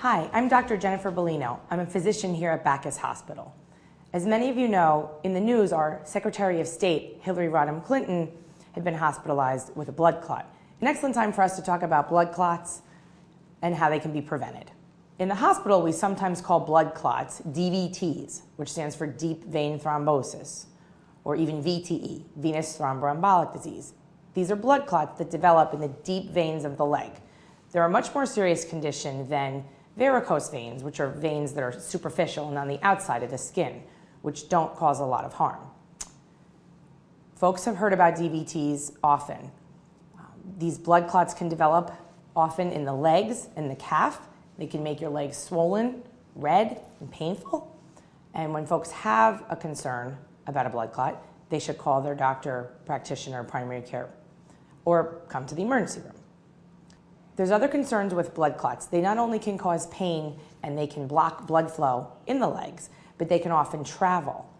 Hi, I'm Dr. Jennifer Bellino. I'm a physician here at Backus Hospital. As many of you know, in the news, our Secretary of State, Hillary Rodham Clinton, had been hospitalized with a blood clot. An excellent time for us to talk about blood clots and how they can be prevented. In the hospital, we sometimes call blood clots DVTs, which stands for deep vein thrombosis, or even VTE, venous thromboembolic disease. These are blood clots that develop in the deep veins of the leg. They're a much more serious condition than varicose veins, which are veins that are superficial and on the outside of the skin, which don't cause a lot of harm. Folks have heard about DVTs often. These blood clots can develop often in the legs and the calf. They can make your legs swollen, red, and painful. And when folks have a concern about a blood clot, they should call their doctor, practitioner, primary care, or come to the emergency room. There's other concerns with blood clots. They not only can cause pain and they can block blood flow in the legs, but they can often travel.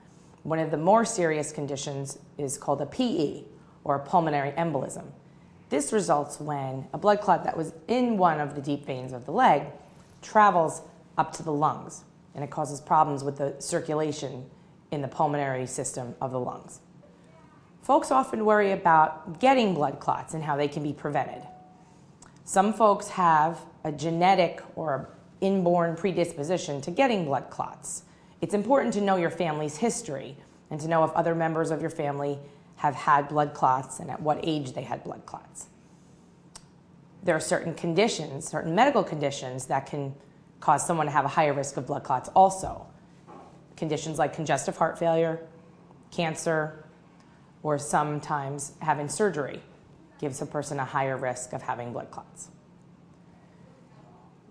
One of the more serious conditions is called a PE, or a pulmonary embolism. This results when a blood clot that was in one of the deep veins of the leg travels up to the lungs, and it causes problems with the circulation in the pulmonary system of the lungs. Folks often worry about getting blood clots and how they can be prevented. Some folks have a genetic or inborn predisposition to getting blood clots. It's important to know your family's history and to know if other members of your family have had blood clots and at what age they had blood clots. There are certain conditions, certain medical conditions that can cause someone to have a higher risk of blood clots also. Conditions like congestive heart failure, cancer, or sometimes having surgery gives a person a higher risk of having blood clots.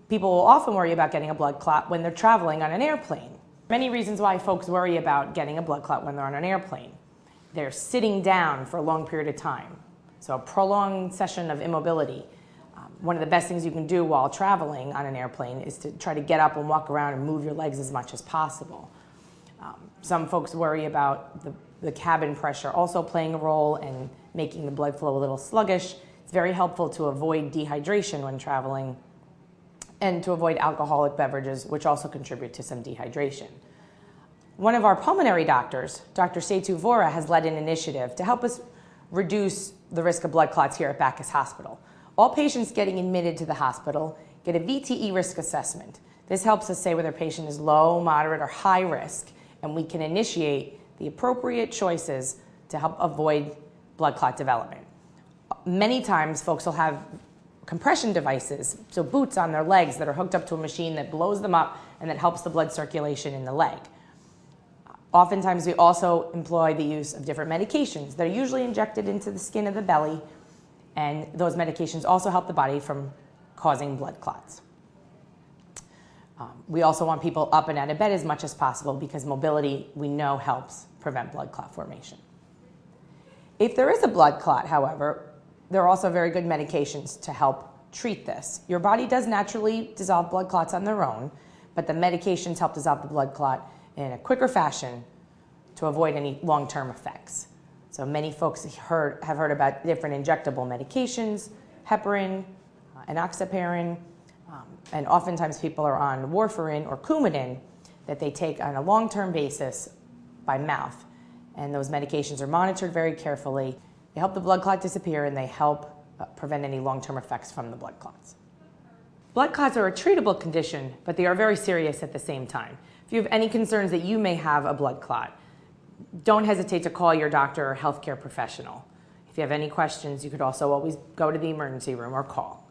People will often worry about getting a blood clot when they're traveling on an airplane. Many reasons why folks worry about getting a blood clot when they're on an airplane. They're sitting down for a long period of time, so a prolonged session of immobility. One of the best things you can do while traveling on an airplane is to try to get up and walk around and move your legs as much as possible. Some folks worry about the cabin pressure also playing a role in making the blood flow a little sluggish. It's very helpful to avoid dehydration when traveling and to avoid alcoholic beverages, which also contribute to some dehydration. One of our pulmonary doctors, Dr. Setu Vora, has led an initiative to help us reduce the risk of blood clots here at Backus Hospital. All patients getting admitted to the hospital get a VTE risk assessment. This helps us say whether a patient is low, moderate, or high risk, and we can initiate the appropriate choices to help avoid blood clot development. Many times folks will have compression devices, so boots on their legs that are hooked up to a machine that blows them up and that helps the blood circulation in the leg. Oftentimes we also employ the use of different medications that are usually injected into the skin of the belly, and those medications also help the body from causing blood clots. We also want people up and out of bed as much as possible because mobility, we know, helps prevent blood clot formation. If there is a blood clot, however, there are also very good medications to help treat this. Your body does naturally dissolve blood clots on their own, but the medications help dissolve the blood clot in a quicker fashion to avoid any long-term effects. So many folks have heard about different injectable medications, heparin, enoxaparin, and oftentimes people are on warfarin or Coumadin that they take on a long-term basis by mouth. And those medications are monitored very carefully. They help the blood clot disappear and they help prevent any long-term effects from the blood clots. Blood clots are a treatable condition, but they are very serious at the same time. If you have any concerns that you may have a blood clot, don't hesitate to call your doctor or healthcare professional. If you have any questions, you could also always go to the emergency room or call.